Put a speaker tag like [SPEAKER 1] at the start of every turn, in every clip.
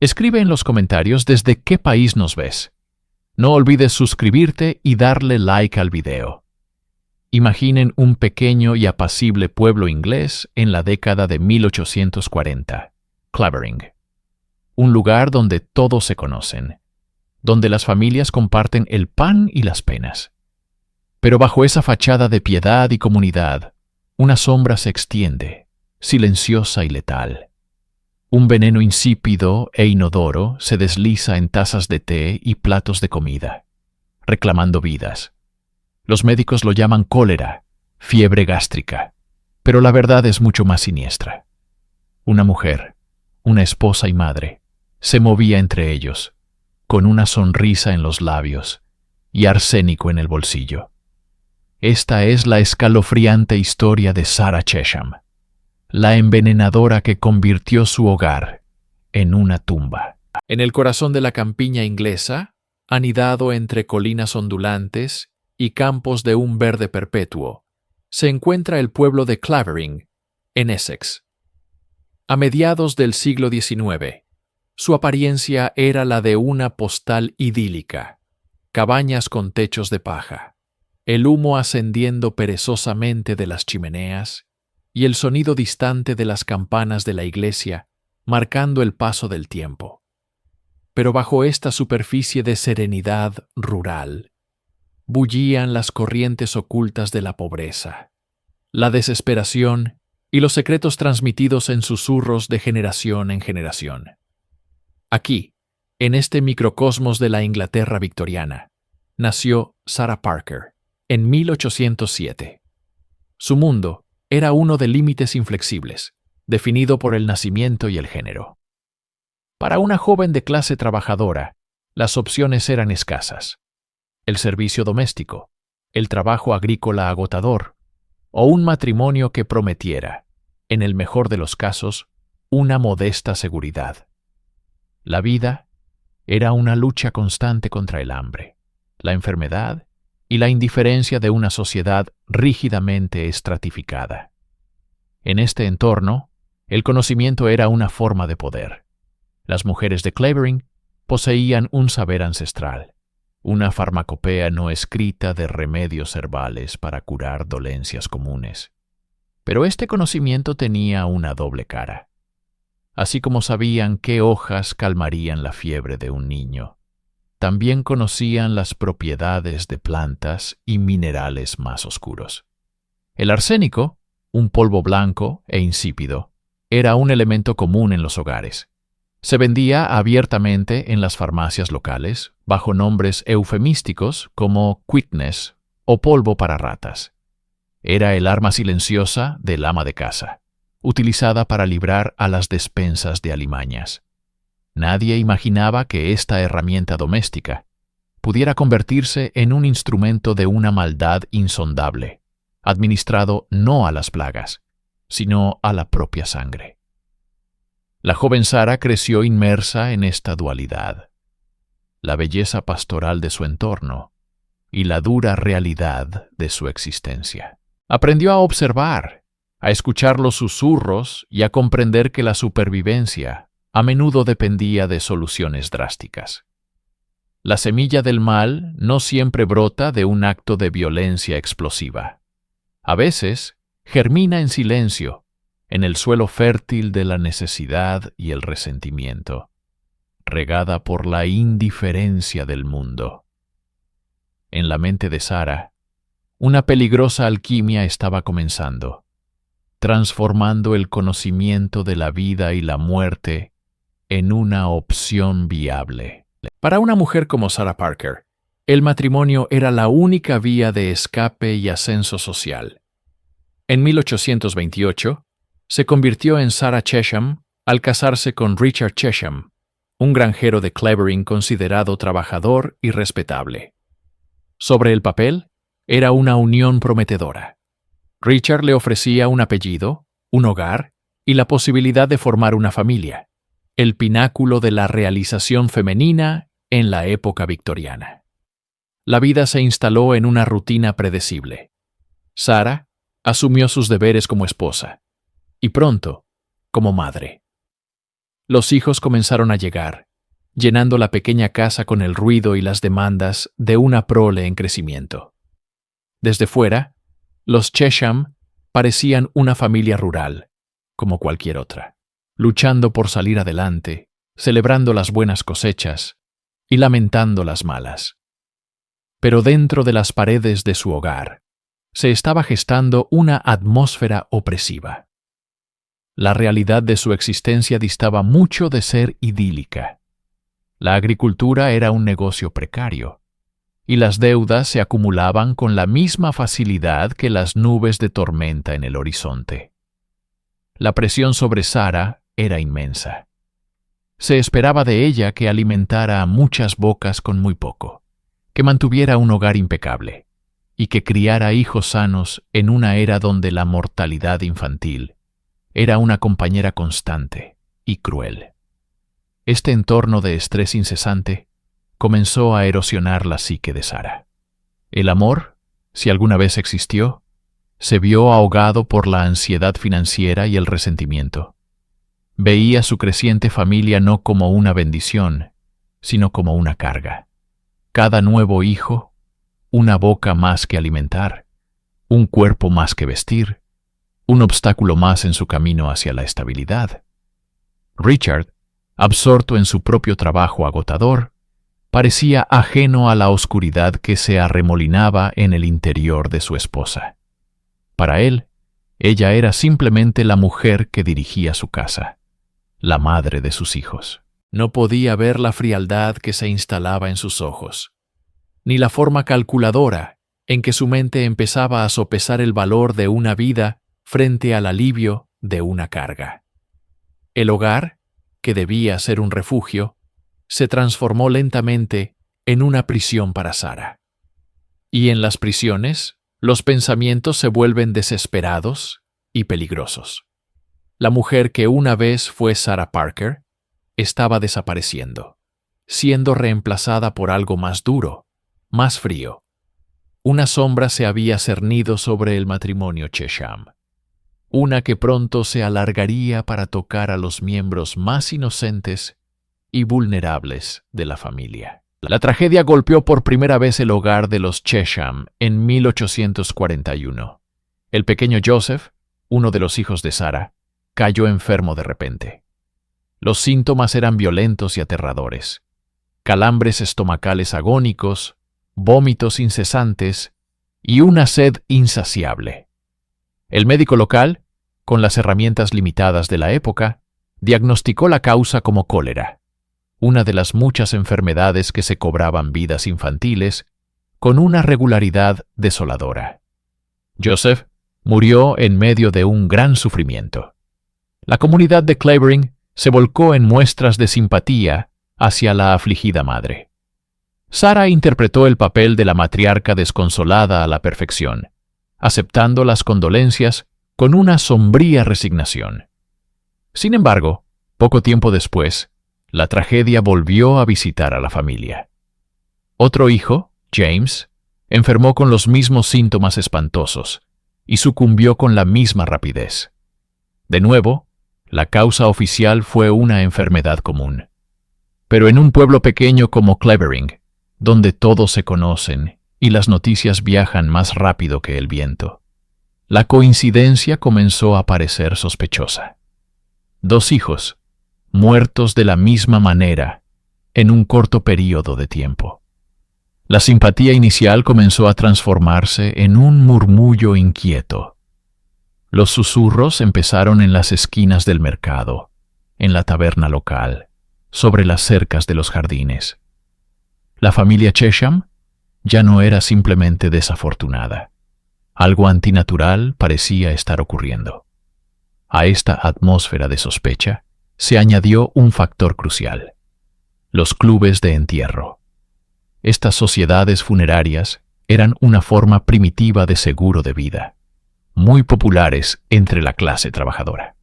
[SPEAKER 1] Escribe en los comentarios desde qué país nos ves. No olvides suscribirte y darle like al video. Imaginen un pequeño y apacible pueblo inglés en la década de 1840, Clavering. Un lugar donde todos se conocen, donde las familias comparten el pan y las penas. Pero bajo esa fachada de piedad y comunidad, una sombra se extiende, silenciosa y letal. Un veneno insípido e inodoro se desliza en tazas de té y platos de comida, reclamando vidas. Los médicos lo llaman cólera, fiebre gástrica, pero la verdad es mucho más siniestra. Una mujer, una esposa y madre, se movía entre ellos, con una sonrisa en los labios y arsénico en el bolsillo. Esta es la escalofriante historia de Sarah Chesham, la envenenadora que convirtió su hogar en una tumba. En el corazón de la campiña inglesa, anidado entre colinas ondulantes y campos de un verde perpetuo, se encuentra el pueblo de Clavering, en Essex. A mediados del siglo XIX, su apariencia era la de una postal idílica, cabañas con techos de paja, el humo ascendiendo perezosamente de las chimeneas y el sonido distante de las campanas de la iglesia marcando el paso del tiempo. Pero bajo esta superficie de serenidad rural, bullían las corrientes ocultas de la pobreza, la desesperación y los secretos transmitidos en susurros de generación en generación. Aquí, en este microcosmos de la Inglaterra victoriana, nació Sarah Parker en 1807. Su mundo era uno de límites inflexibles, definido por el nacimiento y el género. Para una joven de clase trabajadora, las opciones eran escasas. El servicio doméstico, el trabajo agrícola agotador, o un matrimonio que prometiera, en el mejor de los casos, una modesta seguridad. La vida era una lucha constante contra el hambre, la enfermedad y la indiferencia de una sociedad rígidamente estratificada. En este entorno, el conocimiento era una forma de poder. Las mujeres de Clavering poseían un saber ancestral, una farmacopea no escrita de remedios herbales para curar dolencias comunes. Pero este conocimiento tenía una doble cara. Así como sabían qué hojas calmarían la fiebre de un niño, también conocían las propiedades de plantas y minerales más oscuros. El arsénico, un polvo blanco e insípido, era un elemento común en los hogares. Se vendía abiertamente en las farmacias locales bajo nombres eufemísticos como quitness o polvo para ratas. Era el arma silenciosa del ama de casa, utilizada para librar a las despensas de alimañas. Nadie imaginaba que esta herramienta doméstica pudiera convertirse en un instrumento de una maldad insondable, administrado no a las plagas, sino a la propia sangre. La joven Sarah creció inmersa en esta dualidad, la belleza pastoral de su entorno y la dura realidad de su existencia. Aprendió a observar, a escuchar los susurros y a comprender que la supervivencia a menudo dependía de soluciones drásticas. La semilla del mal no siempre brota de un acto de violencia explosiva. A veces, germina en silencio, en el suelo fértil de la necesidad y el resentimiento, regada por la indiferencia del mundo. En la mente de Sarah, una peligrosa alquimia estaba comenzando, transformando el conocimiento de la vida y la muerte en una opción viable. Para una mujer como Sarah Parker, el matrimonio era la única vía de escape y ascenso social. En 1828, se convirtió en Sarah Chesham al casarse con Richard Chesham, un granjero de Clavering considerado trabajador y respetable. Sobre el papel, era una unión prometedora. Richard le ofrecía un apellido, un hogar y la posibilidad de formar una familia, el pináculo de la realización femenina en la época victoriana. La vida se instaló en una rutina predecible. Sarah asumió sus deberes como esposa y pronto como madre. Los hijos comenzaron a llegar, llenando la pequeña casa con el ruido y las demandas de una prole en crecimiento. Desde fuera, los Chesham parecían una familia rural, como cualquier otra, luchando por salir adelante, celebrando las buenas cosechas y lamentando las malas. Pero dentro de las paredes de su hogar, se estaba gestando una atmósfera opresiva. La realidad de su existencia distaba mucho de ser idílica. La agricultura era un negocio precario, y las deudas se acumulaban con la misma facilidad que las nubes de tormenta en el horizonte. La presión sobre Sara era inmensa. Se esperaba de ella que alimentara a muchas bocas con muy poco, que mantuviera un hogar impecable y que criara hijos sanos en una era donde la mortalidad infantil era una compañera constante y cruel. Este entorno de estrés incesante comenzó a erosionar la psique de Sara. El amor, si alguna vez existió, se vio ahogado por la ansiedad financiera y el resentimiento. Veía su creciente familia no como una bendición, sino como una carga. Cada nuevo hijo, una boca más que alimentar, un cuerpo más que vestir, un obstáculo más en su camino hacia la estabilidad. Richard, absorto en su propio trabajo agotador, parecía ajeno a la oscuridad que se arremolinaba en el interior de su esposa. Para él, ella era simplemente la mujer que dirigía su casa, la madre de sus hijos. No podía ver la frialdad que se instalaba en sus ojos, ni la forma calculadora en que su mente empezaba a sopesar el valor de una vida frente al alivio de una carga. El hogar, que debía ser un refugio, se transformó lentamente en una prisión para Sara. Y en las prisiones, los pensamientos se vuelven desesperados y peligrosos. La mujer que una vez fue Sarah Parker estaba desapareciendo, siendo reemplazada por algo más duro, más frío. Una sombra se había cernido sobre el matrimonio Chesham, una que pronto se alargaría para tocar a los miembros más inocentes y vulnerables de la familia. La tragedia golpeó por primera vez el hogar de los Chesham en 1841. El pequeño Joseph, uno de los hijos de Sara, cayó enfermo de repente. Los síntomas eran violentos y aterradores. Calambres estomacales agónicos, vómitos incesantes y una sed insaciable. El médico local, con las herramientas limitadas de la época, diagnosticó la causa como cólera, una de las muchas enfermedades que se cobraban vidas infantiles con una regularidad desoladora. Joseph murió en medio de un gran sufrimiento. La comunidad de Clavering se volcó en muestras de simpatía hacia la afligida madre. Sara interpretó el papel de la matriarca desconsolada a la perfección, aceptando las condolencias con una sombría resignación. Sin embargo, poco tiempo después, la tragedia volvió a visitar a la familia. Otro hijo, James, enfermó con los mismos síntomas espantosos y sucumbió con la misma rapidez. De nuevo, la causa oficial fue una enfermedad común. Pero en un pueblo pequeño como Clavering, donde todos se conocen y las noticias viajan más rápido que el viento, la coincidencia comenzó a parecer sospechosa. 2 hijos, muertos de la misma manera, en un corto período de tiempo. La simpatía inicial comenzó a transformarse en un murmullo inquieto. Los susurros empezaron en las esquinas del mercado, en la taberna local, sobre las cercas de los jardines. La familia Chesham ya no era simplemente desafortunada. Algo antinatural parecía estar ocurriendo. A esta atmósfera de sospecha se añadió un factor crucial: los clubes de entierro. Estas sociedades funerarias eran una forma primitiva de seguro de vida, muy populares entre la clase trabajadora.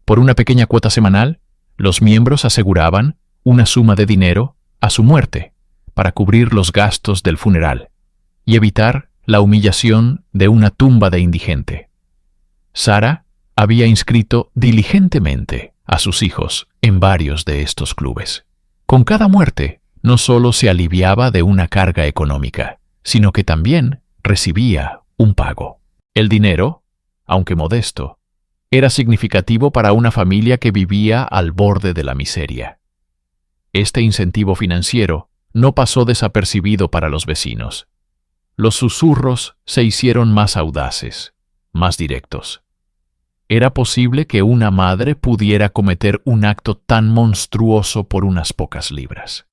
[SPEAKER 1] Por una pequeña cuota semanal, los miembros aseguraban una suma de dinero a su muerte para cubrir los gastos del funeral y evitar la humillación de una tumba de indigente. Sara había inscrito diligentemente a sus hijos en varios de estos clubes. Con cada muerte, no solo se aliviaba de una carga económica, sino que también recibía un pago. El dinero, aunque modesto, era significativo para una familia que vivía al borde de la miseria. Este incentivo financiero no pasó desapercibido para los vecinos. Los susurros se hicieron más audaces, más directos. ¿Era posible que una madre pudiera cometer un acto tan monstruoso por unas pocas libras?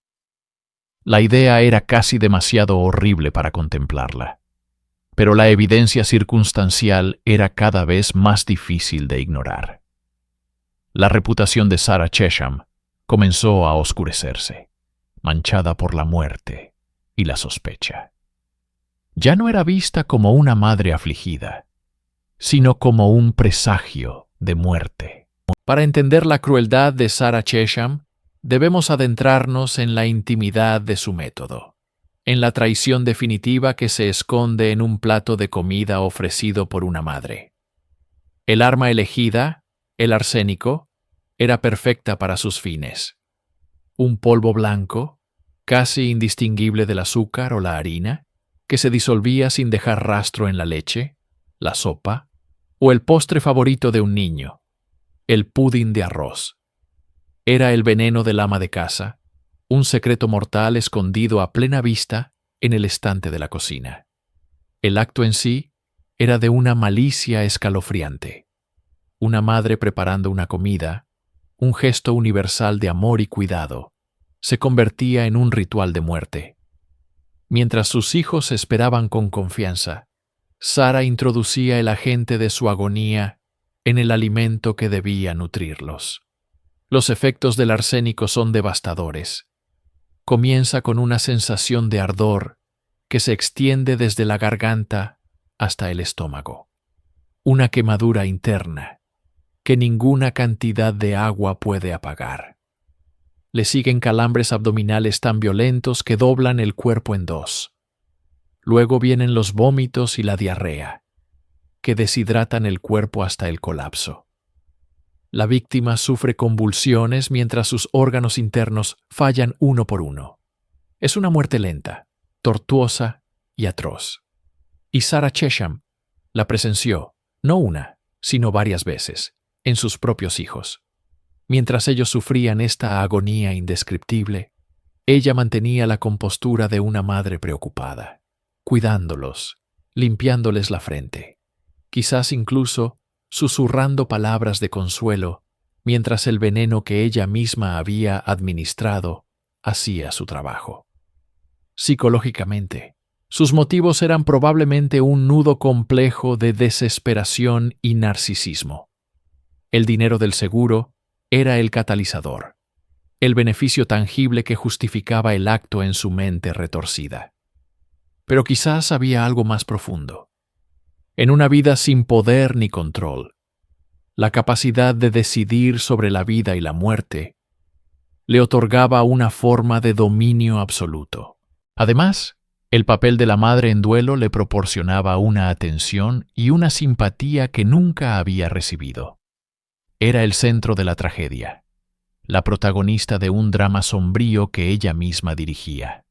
[SPEAKER 1] La idea era casi demasiado horrible para contemplarla, pero la evidencia circunstancial era cada vez más difícil de ignorar. La reputación de Sarah Chesham comenzó a oscurecerse, manchada por la muerte y la sospecha. Ya no era vista como una madre afligida, sino como un presagio de muerte. Para entender la crueldad de Sarah Chesham, debemos adentrarnos en la intimidad de su método, en la traición definitiva que se esconde en un plato de comida ofrecido por una madre. El arma elegida, el arsénico, era perfecta para sus fines. Un polvo blanco, casi indistinguible del azúcar o la harina, que se disolvía sin dejar rastro en la leche, la sopa, o el postre favorito de un niño, el pudín de arroz. Era el veneno del ama de casa, un secreto mortal escondido a plena vista en el estante de la cocina. El acto en sí era de una malicia escalofriante. Una madre preparando una comida, un gesto universal de amor y cuidado, se convertía en un ritual de muerte. Mientras sus hijos esperaban con confianza, Sarah introducía el agente de su agonía en el alimento que debía nutrirlos. Los efectos del arsénico son devastadores. Comienza con una sensación de ardor que se extiende desde la garganta hasta el estómago. Una quemadura interna que ninguna cantidad de agua puede apagar. Le siguen calambres abdominales tan violentos que doblan el cuerpo en dos. Luego vienen los vómitos y la diarrea, que deshidratan el cuerpo hasta el colapso. La víctima sufre convulsiones mientras sus órganos internos fallan uno por uno. Es una muerte lenta, tortuosa y atroz. Y Sarah Chesham la presenció, no una, sino varias veces, en sus propios hijos. Mientras ellos sufrían esta agonía indescriptible, ella mantenía la compostura de una madre preocupada, cuidándolos, limpiándoles la frente, quizás incluso susurrando palabras de consuelo, mientras el veneno que ella misma había administrado hacía su trabajo. Psicológicamente, sus motivos eran probablemente un nudo complejo de desesperación y narcisismo. El dinero del seguro era el catalizador, el beneficio tangible que justificaba el acto en su mente retorcida. Pero quizás había algo más profundo. En una vida sin poder ni control, la capacidad de decidir sobre la vida y la muerte le otorgaba una forma de dominio absoluto. Además, el papel de la madre en duelo le proporcionaba una atención y una simpatía que nunca había recibido. Era el centro de la tragedia, la protagonista de un drama sombrío que ella misma dirigía.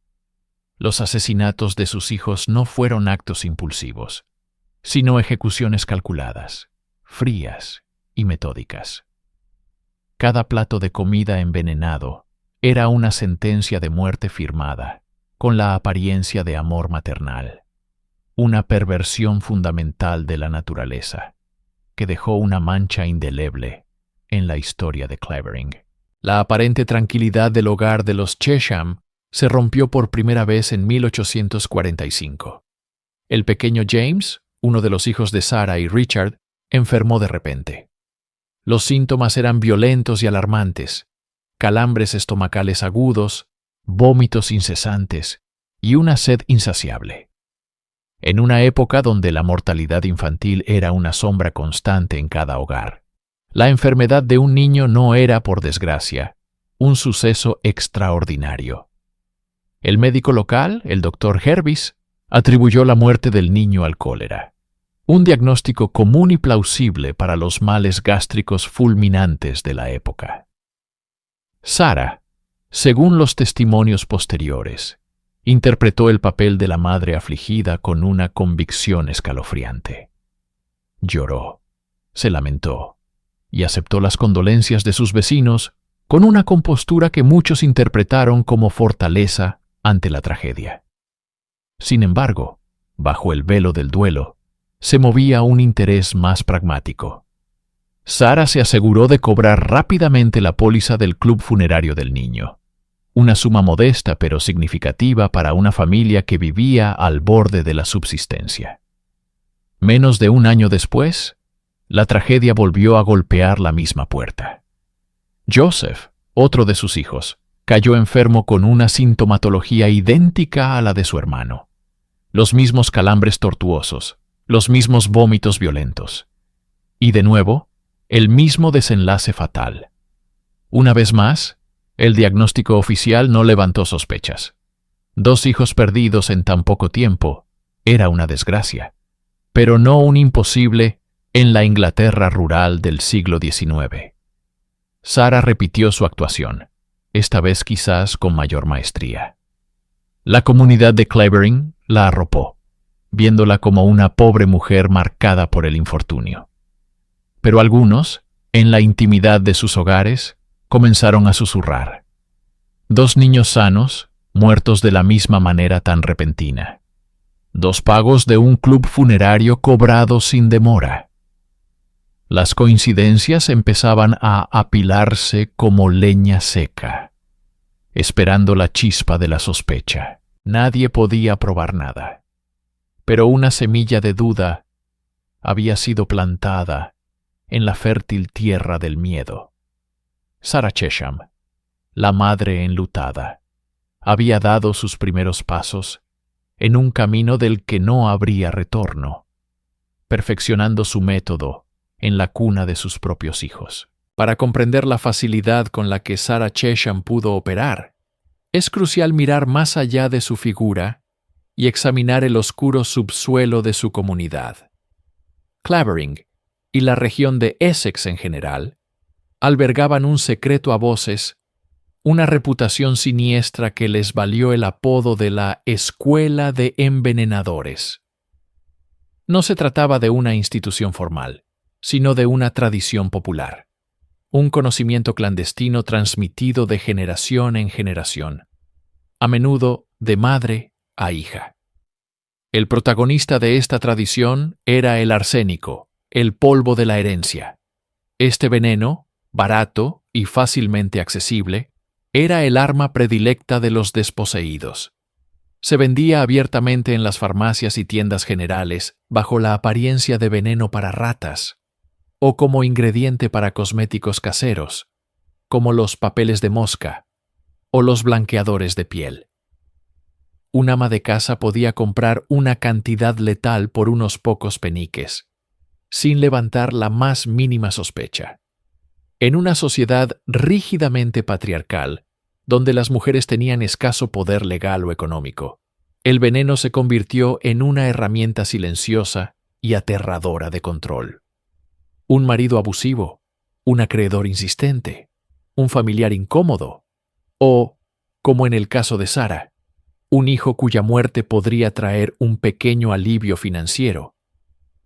[SPEAKER 1] Los asesinatos de sus hijos no fueron actos impulsivos, sino ejecuciones calculadas, frías y metódicas. Cada plato de comida envenenado era una sentencia de muerte firmada, con la apariencia de amor maternal, una perversión fundamental de la naturaleza, que dejó una mancha indeleble en la historia de Clavering. La aparente tranquilidad del hogar de los Chesham se rompió por primera vez en 1845. El pequeño James, uno de los hijos de Sarah y Richard, enfermó de repente. Los síntomas eran violentos y alarmantes: calambres estomacales agudos, vómitos incesantes y una sed insaciable. En una época donde la mortalidad infantil era una sombra constante en cada hogar, la enfermedad de un niño no era, por desgracia, un suceso extraordinario. El médico local, el Dr. Hervis, atribuyó la muerte del niño al cólera. un diagnóstico común y plausible para los males gástricos fulminantes de la época. Sarah, según los testimonios posteriores, interpretó el papel de la madre afligida con una convicción escalofriante. Lloró, se lamentó y aceptó las condolencias de sus vecinos con una compostura que muchos interpretaron como fortaleza ante la tragedia. Sin embargo, bajo el velo del duelo, se movía un interés más pragmático. Sarah se aseguró de cobrar rápidamente la póliza del club funerario del niño, una suma modesta pero significativa para una familia que vivía al borde de la subsistencia. Menos de un año después, la tragedia volvió a golpear la misma puerta. Joseph, otro de sus hijos, cayó enfermo con una sintomatología idéntica a la de su hermano. Los mismos calambres tortuosos, los mismos vómitos violentos. Y de nuevo, el mismo desenlace fatal. Una vez más, el diagnóstico oficial no levantó sospechas. 2 hijos perdidos en tan poco tiempo era una desgracia, pero no un imposible en la Inglaterra rural del siglo XIX. Sarah repitió su actuación, esta vez quizás con mayor maestría. La comunidad de Clavering la arropó, viéndola como una pobre mujer marcada por el infortunio. Pero algunos, en la intimidad de sus hogares, comenzaron a susurrar. 2 niños sanos, muertos de la misma manera tan repentina. 2 pagos de un club funerario cobrados sin demora. Las coincidencias empezaban a apilarse como leña seca, esperando la chispa de la sospecha. Nadie podía probar nada. Pero una semilla de duda había sido plantada en la fértil tierra del miedo. Sarah Chesham, la madre enlutada, había dado sus primeros pasos en un camino del que no habría retorno, perfeccionando su método en la cuna de sus propios hijos. Para comprender la facilidad con la que Sarah Chesham pudo operar, es crucial mirar más allá de su figura y examinar el oscuro subsuelo de su comunidad. Clavering y la región de Essex en general albergaban un secreto a voces, una reputación siniestra que les valió el apodo de la Escuela de Envenenadores. No se trataba de una institución formal, sino de una tradición popular, un conocimiento clandestino transmitido de generación en generación, a menudo de madre a hija. El protagonista de esta tradición era el arsénico, el polvo de la herencia. Este veneno, barato y fácilmente accesible, era el arma predilecta de los desposeídos. Se vendía abiertamente en las farmacias y tiendas generales bajo la apariencia de veneno para ratas, o como ingrediente para cosméticos caseros, como los papeles de mosca o los blanqueadores de piel. Un ama de casa podía comprar una cantidad letal por unos pocos peniques, sin levantar la más mínima sospecha. En una sociedad rígidamente patriarcal, donde las mujeres tenían escaso poder legal o económico, el veneno se convirtió en una herramienta silenciosa y aterradora de control. Un marido abusivo, un acreedor insistente, un familiar incómodo, o, como en el caso de Sarah, un hijo cuya muerte podría traer un pequeño alivio financiero,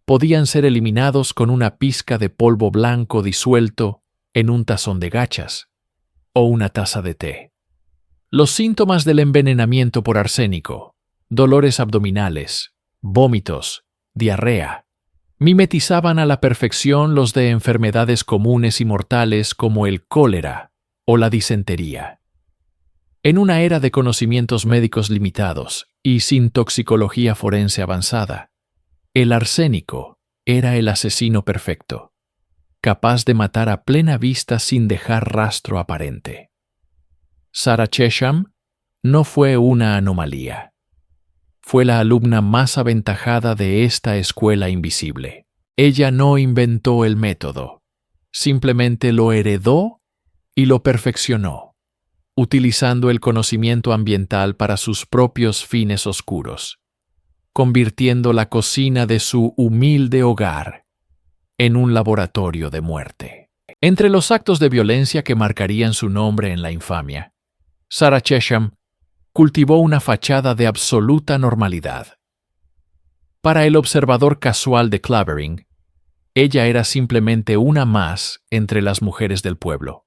[SPEAKER 1] podían ser eliminados con una pizca de polvo blanco disuelto en un tazón de gachas o una taza de té. Los síntomas del envenenamiento por arsénico, dolores abdominales, vómitos, diarrea, mimetizaban a la perfección los de enfermedades comunes y mortales como el cólera o la disentería. En una era de conocimientos médicos limitados y sin toxicología forense avanzada, el arsénico era el asesino perfecto, capaz de matar a plena vista sin dejar rastro aparente. Sarah Chesham no fue una anomalía. Fue la alumna más aventajada de esta escuela invisible. Ella no inventó el método, simplemente lo heredó y lo perfeccionó, utilizando el conocimiento ambiental para sus propios fines oscuros. convirtiendo la cocina de su humilde hogar en un laboratorio de muerte. Entre los actos de violencia que marcarían su nombre en la infamia, Sarah Chesham cultivó una fachada de absoluta normalidad. Para el observador casual de Clavering, ella era simplemente una más entre las mujeres del pueblo.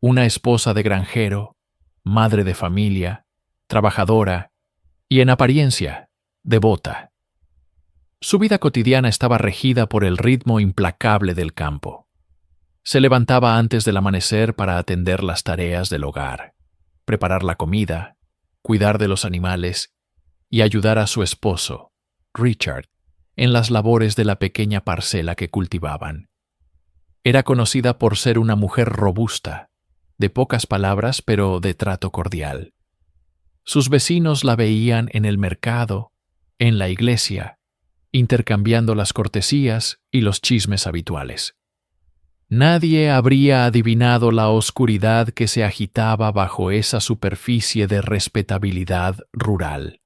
[SPEAKER 1] Una esposa de granjero, madre de familia, trabajadora y, en apariencia, devota. Su vida cotidiana estaba regida por el ritmo implacable del campo. Se levantaba antes del amanecer para atender las tareas del hogar, preparar la comida, cuidar de los animales y ayudar a su esposo, Richard, en las labores de la pequeña parcela que cultivaban. Era conocida por ser una mujer robusta, de pocas palabras pero de trato cordial. Sus vecinos la veían en el mercado, en la iglesia, intercambiando las cortesías y los chismes habituales. Nadie habría adivinado la oscuridad que se agitaba bajo esa superficie de respetabilidad rural.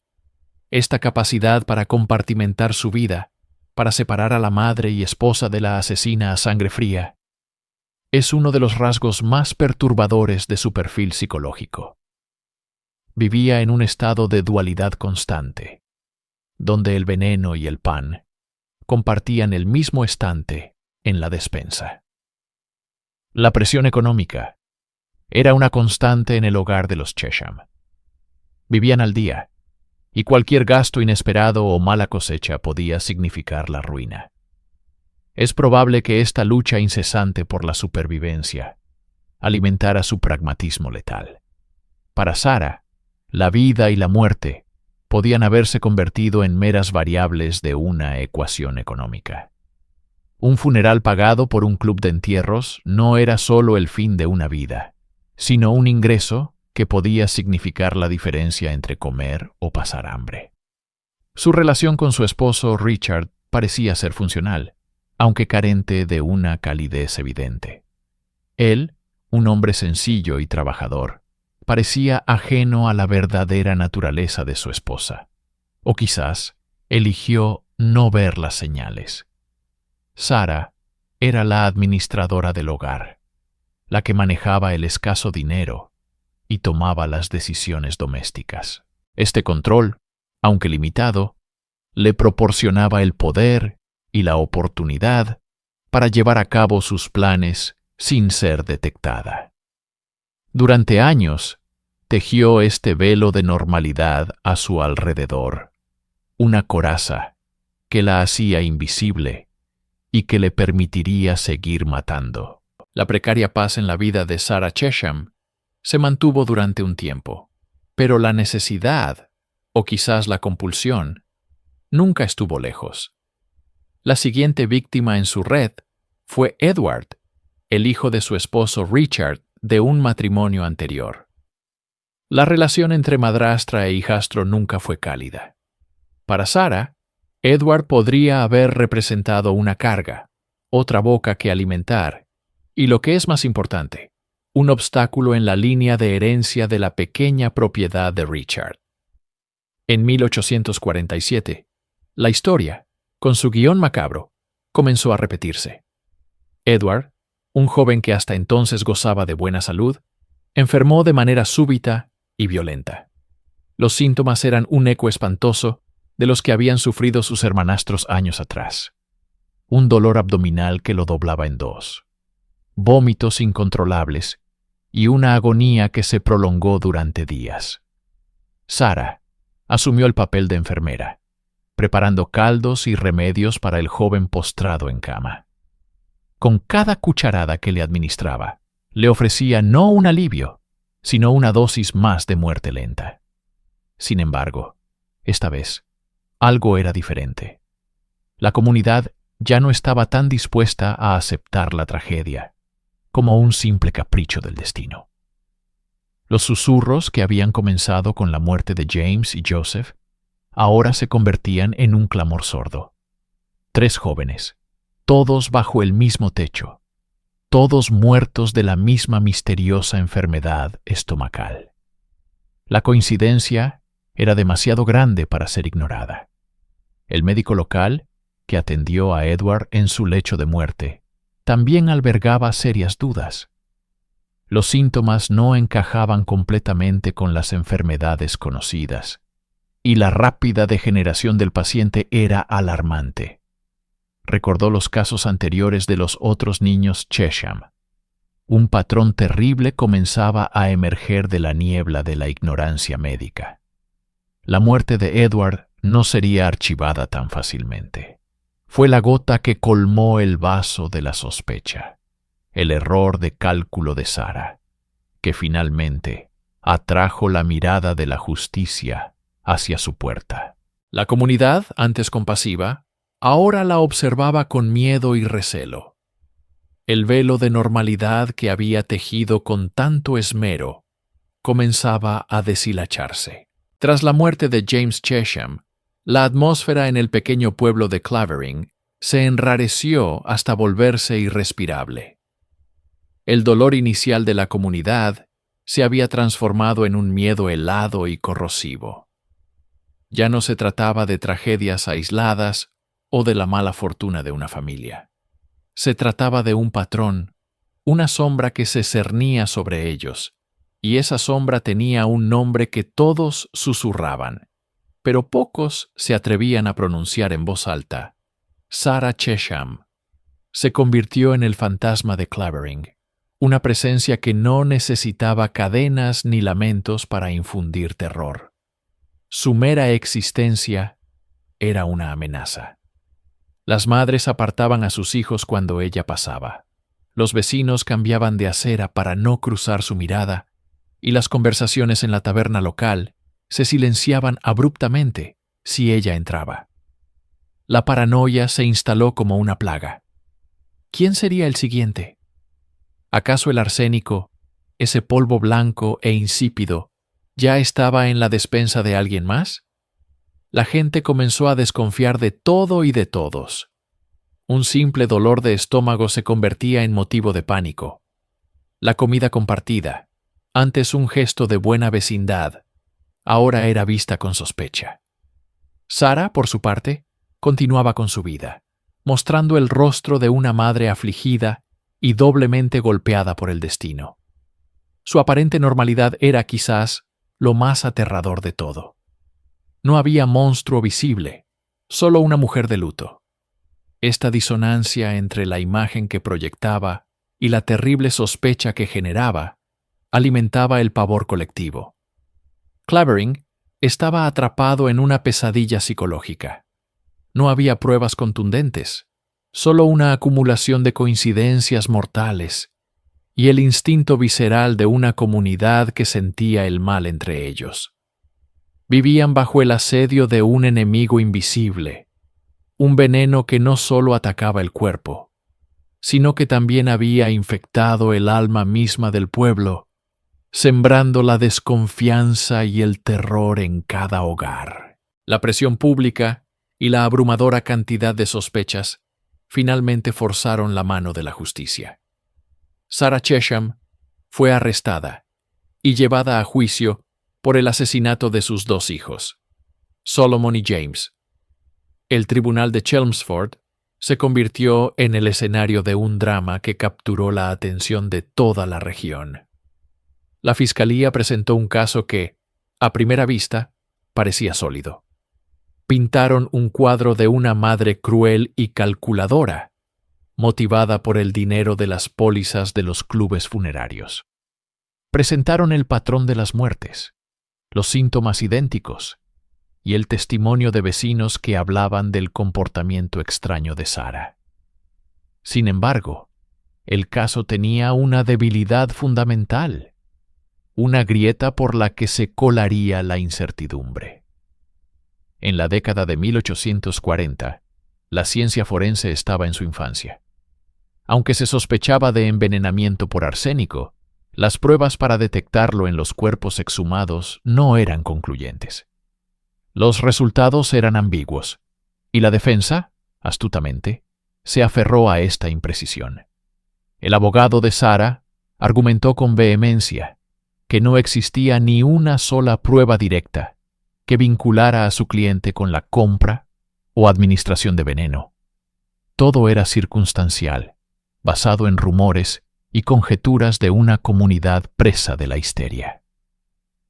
[SPEAKER 1] Esta capacidad para compartimentar su vida, para separar a la madre y esposa de la asesina a sangre fría, es uno de los rasgos más perturbadores de su perfil psicológico. Vivía en un estado de dualidad constante, donde el veneno y el pan compartían el mismo estante en la despensa. La presión económica era una constante en el hogar de los Chesham. Vivían al día, y cualquier gasto inesperado o mala cosecha podía significar la ruina. Es probable que esta lucha incesante por la supervivencia alimentara su pragmatismo letal. Para Sarah, la vida y la muerte podían haberse convertido en meras variables de una ecuación económica. Un funeral pagado por un club de entierros no era solo el fin de una vida, sino un ingreso que podía significar la diferencia entre comer o pasar hambre. Su relación con su esposo Richard parecía ser funcional, aunque carente de una calidez evidente. Él, un hombre sencillo y trabajador, parecía ajeno a la verdadera naturaleza de su esposa, o quizás eligió no ver las señales. Sarah era la administradora del hogar, la que manejaba el escaso dinero y tomaba las decisiones domésticas. Este control, aunque limitado, le proporcionaba el poder y la oportunidad para llevar a cabo sus planes sin ser detectada. Durante años, tejió este velo de normalidad a su alrededor, una coraza que la hacía invisible y que le permitiría seguir matando. La precaria paz en la vida de Sarah Chesham se mantuvo durante un tiempo, pero la necesidad, o quizás la compulsión, nunca estuvo lejos. La siguiente víctima en su red fue Edward, el hijo de su esposo Richard de un matrimonio anterior. La relación entre madrastra e hijastro nunca fue cálida. Para Sarah, Edward podría haber representado una carga, otra boca que alimentar, y lo que es más importante, un obstáculo en la línea de herencia de la pequeña propiedad de Richard. En 1847, la historia, con su guión macabro, comenzó a repetirse. Edward, un joven que hasta entonces gozaba de buena salud, enfermó de manera súbita y violenta. Los síntomas eran un eco espantoso de los que habían sufrido sus hermanastros años atrás. Un dolor abdominal que lo doblaba en dos, vómitos incontrolables y una agonía que se prolongó durante días. Sarah asumió el papel de enfermera, preparando caldos y remedios para el joven postrado en cama. Con cada cucharada que le administraba, le ofrecía no un alivio, sino una dosis más de muerte lenta. Sin embargo, esta vez, algo era diferente. La comunidad ya no estaba tan dispuesta a aceptar la tragedia como un simple capricho del destino. Los susurros que habían comenzado con la muerte de James y Joseph ahora se convertían en un clamor sordo. 3 jóvenes, todos bajo el mismo techo, todos muertos de la misma misteriosa enfermedad estomacal. La coincidencia era demasiado grande para ser ignorada. El médico local, que atendió a Edward en su lecho de muerte, también albergaba serias dudas. Los síntomas no encajaban completamente con las enfermedades conocidas, y la rápida degeneración del paciente era alarmante. Recordó los casos anteriores de los otros niños Chesham. Un patrón terrible comenzaba a emerger de la niebla de la ignorancia médica. La muerte de Edward no sería archivada tan fácilmente. Fue la gota que colmó el vaso de la sospecha, el error de cálculo de Sarah, que finalmente atrajo la mirada de la justicia hacia su puerta. La comunidad, antes compasiva, ahora la observaba con miedo y recelo. El velo de normalidad que había tejido con tanto esmero comenzaba a deshilacharse. Tras la muerte de James Chesham, la atmósfera en el pequeño pueblo de Clavering se enrareció hasta volverse irrespirable. El dolor inicial de la comunidad se había transformado en un miedo helado y corrosivo. Ya no se trataba de tragedias aisladas o de la mala fortuna de una familia. Se trataba de un patrón, una sombra que se cernía sobre ellos, y esa sombra tenía un nombre que todos susurraban, pero pocos se atrevían a pronunciar en voz alta. Sarah Chesham se convirtió en el fantasma de Clavering, una presencia que no necesitaba cadenas ni lamentos para infundir terror. Su mera existencia era una amenaza. Las madres apartaban a sus hijos cuando ella pasaba. Los vecinos cambiaban de acera para no cruzar su mirada, y las conversaciones en la taberna local se silenciaban abruptamente si ella entraba. La paranoia se instaló como una plaga. ¿Quién sería el siguiente? ¿Acaso el arsénico, ese polvo blanco e insípido, ya estaba en la despensa de alguien más? La gente comenzó a desconfiar de todo y de todos. Un simple dolor de estómago se convertía en motivo de pánico. La comida compartida, antes un gesto de buena vecindad, ahora era vista con sospecha. Sarah, por su parte, continuaba con su vida, mostrando el rostro de una madre afligida y doblemente golpeada por el destino. Su aparente normalidad era quizás lo más aterrador de todo. No había monstruo visible, solo una mujer de luto. Esta disonancia entre la imagen que proyectaba y la terrible sospecha que generaba alimentaba el pavor colectivo. Clavering estaba atrapado en una pesadilla psicológica. No había pruebas contundentes, solo una acumulación de coincidencias mortales y el instinto visceral de una comunidad que sentía el mal entre ellos. Vivían bajo el asedio de un enemigo invisible, un veneno que no solo atacaba el cuerpo, sino que también había infectado el alma misma del pueblo, sembrando la desconfianza y el terror en cada hogar. La presión pública y la abrumadora cantidad de sospechas finalmente forzaron la mano de la justicia. Sarah Chesham fue arrestada y llevada a juicio por el asesinato de sus dos hijos, Solomon y James. El tribunal de Chelmsford se convirtió en el escenario de un drama que capturó la atención de toda la región. La fiscalía presentó un caso que, a primera vista, parecía sólido. Pintaron un cuadro de una madre cruel y calculadora, motivada por el dinero de las pólizas de los clubes funerarios. Presentaron el patrón de las muertes, los síntomas idénticos y el testimonio de vecinos que hablaban del comportamiento extraño de Sarah. Sin embargo, el caso tenía una debilidad fundamental, una grieta por la que se colaría la incertidumbre. En la década de 1840, la ciencia forense estaba en su infancia. Aunque se sospechaba de envenenamiento por arsénico, las pruebas para detectarlo en los cuerpos exhumados no eran concluyentes. Los resultados eran ambiguos, y la defensa, astutamente, se aferró a esta imprecisión. El abogado de Sarah argumentó con vehemencia que no existía ni una sola prueba directa que vinculara a su cliente con la compra o administración de veneno. Todo era circunstancial, basado en rumores y conjeturas de una comunidad presa de la histeria.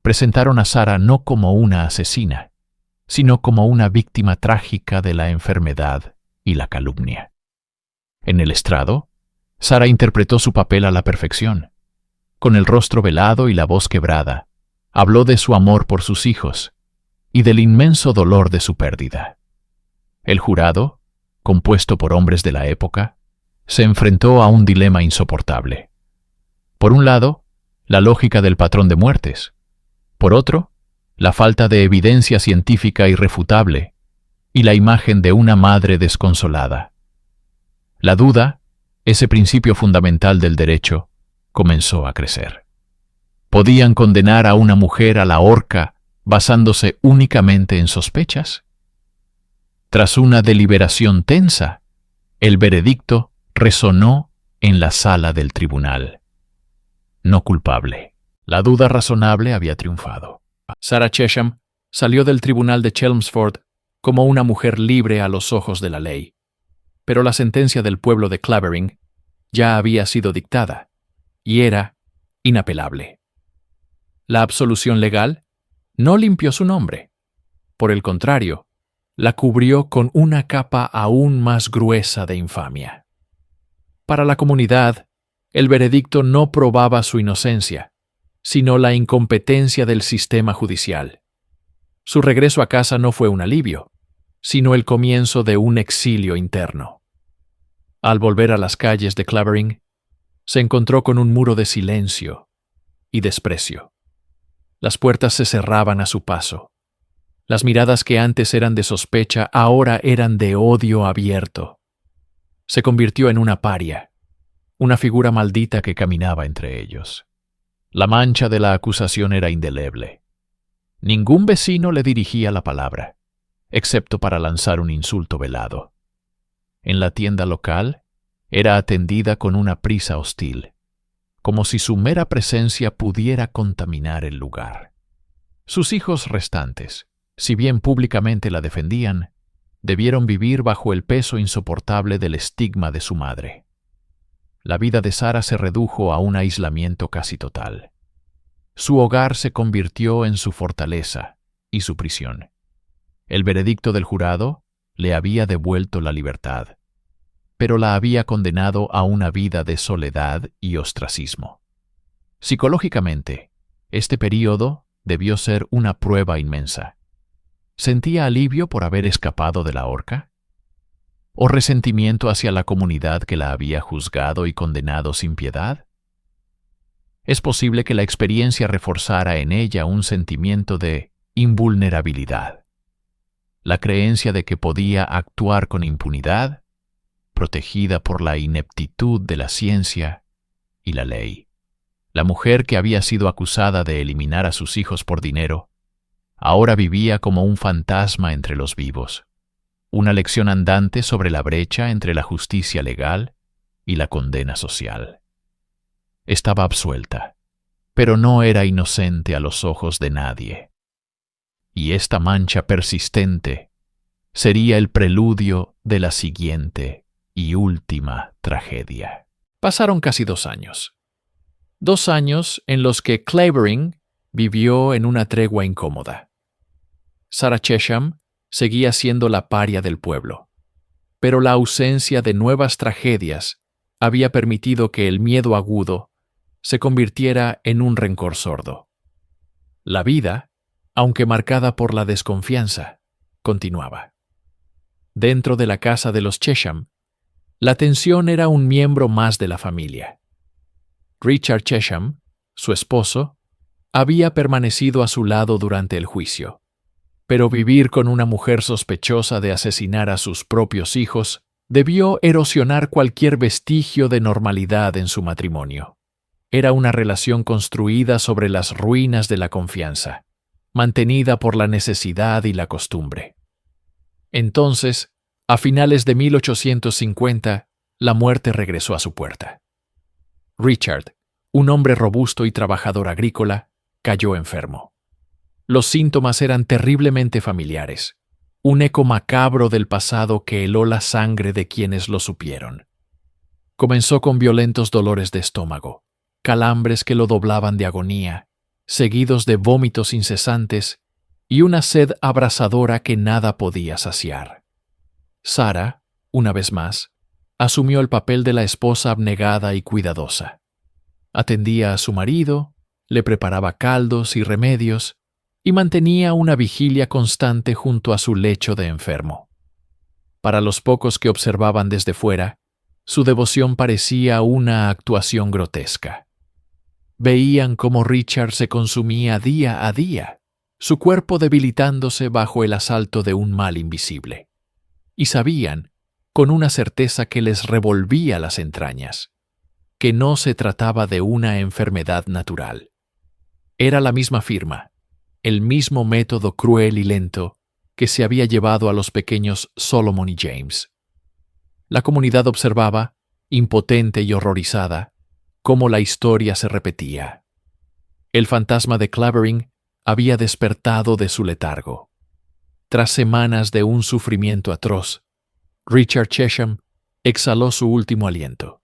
[SPEAKER 1] Presentaron a Sarah no como una asesina, sino como una víctima trágica de la enfermedad y la calumnia. En el estrado, Sarah interpretó su papel a la perfección. Con el rostro velado y la voz quebrada, habló de su amor por sus hijos y del inmenso dolor de su pérdida. El jurado, compuesto por hombres de la época, se enfrentó a un dilema insoportable. Por un lado, la lógica del patrón de muertes. Por otro, la falta de evidencia científica irrefutable y la imagen de una madre desconsolada. La duda, ese principio fundamental del derecho, comenzó a crecer. ¿Podían condenar a una mujer a la horca basándose únicamente en sospechas? Tras una deliberación tensa, el veredicto resonó en la sala del tribunal. No culpable. La duda razonable había triunfado. Sarah Chesham salió del tribunal de Chelmsford como una mujer libre a los ojos de la ley. Pero la sentencia del pueblo de Clavering ya había sido dictada y era inapelable. La absolución legal no limpió su nombre. Por el contrario, la cubrió con una capa aún más gruesa de infamia. Para la comunidad, el veredicto no probaba su inocencia, sino la incompetencia del sistema judicial. Su regreso a casa no fue un alivio, sino el comienzo de un exilio interno. Al volver a las calles de Clavering, se encontró con un muro de silencio y desprecio. Las puertas se cerraban a su paso. Las miradas que antes eran de sospecha ahora eran de odio abierto. Se convirtió en una paria, una figura maldita que caminaba entre ellos. La mancha de la acusación era indeleble. Ningún vecino le dirigía la palabra, excepto para lanzar un insulto velado. En la tienda local, era atendida con una prisa hostil, como si su mera presencia pudiera contaminar el lugar. Sus hijos restantes, si bien públicamente la defendían, debieron vivir bajo el peso insoportable del estigma de su madre. La vida de Sarah se redujo a un aislamiento casi total. Su hogar se convirtió en su fortaleza y su prisión. El veredicto del jurado le había devuelto la libertad, pero la había condenado a una vida de soledad y ostracismo. Psicológicamente, este período debió ser una prueba inmensa. ¿Sentía alivio por haber escapado de la horca? ¿O resentimiento hacia la comunidad que la había juzgado y condenado sin piedad? Es posible que la experiencia reforzara en ella un sentimiento de invulnerabilidad, la creencia de que podía actuar con impunidad, protegida por la ineptitud de la ciencia y la ley. La mujer que había sido acusada de eliminar a sus hijos por dinero, ahora vivía como un fantasma entre los vivos, una lección andante sobre la brecha entre la justicia legal y la condena social. Estaba absuelta, pero no era inocente a los ojos de nadie. Y esta mancha persistente sería el preludio de la siguiente y última tragedia. Pasaron casi 2 años. 2 años en los que Clavering vivió en una tregua incómoda. Sarah Chesham seguía siendo la paria del pueblo, pero la ausencia de nuevas tragedias había permitido que el miedo agudo se convirtiera en un rencor sordo. La vida, aunque marcada por la desconfianza, continuaba. Dentro de la casa de los Chesham, la tensión era un miembro más de la familia. Richard Chesham, su esposo, había permanecido a su lado durante el juicio, pero vivir con una mujer sospechosa de asesinar a sus propios hijos debió erosionar cualquier vestigio de normalidad en su matrimonio. Era una relación construida sobre las ruinas de la confianza, mantenida por la necesidad y la costumbre. Entonces, a finales de 1850, la muerte regresó a su puerta. Richard, un hombre robusto y trabajador agrícola, cayó enfermo. Los síntomas eran terriblemente familiares: un eco macabro del pasado que heló la sangre de quienes lo supieron. Comenzó con violentos dolores de estómago, calambres que lo doblaban de agonía, seguidos de vómitos incesantes y una sed abrasadora que nada podía saciar. Sarah, una vez más, asumió el papel de la esposa abnegada y cuidadosa. Atendía a su marido, le preparaba caldos y remedios, y mantenía una vigilia constante junto a su lecho de enfermo. Para los pocos que observaban desde fuera, su devoción parecía una actuación grotesca. Veían cómo Richard se consumía día a día, su cuerpo debilitándose bajo el asalto de un mal invisible. Y sabían, con una certeza que les revolvía las entrañas, que no se trataba de una enfermedad natural. Era la misma firma, el mismo método cruel y lento que se había llevado a los pequeños Solomon y James. La comunidad observaba, impotente y horrorizada, cómo la historia se repetía. El fantasma de Clavering había despertado de su letargo. Tras semanas de un sufrimiento atroz, Richard Chesham exhaló su último aliento.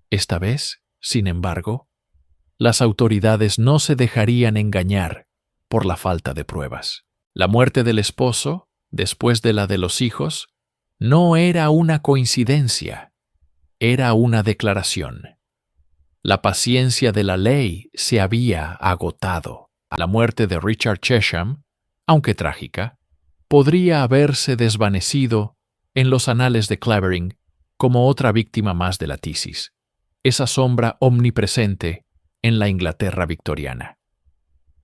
[SPEAKER 1] Esta vez, sin embargo, las autoridades no se dejarían engañar por la falta de pruebas. La muerte del esposo, después de la de los hijos, no era una coincidencia, era una declaración. La paciencia de la ley se había agotado. La muerte de Richard Chesham, aunque trágica, podría haberse desvanecido en los anales de Clavering como otra víctima más de la tisis, esa sombra omnipresente en la Inglaterra victoriana.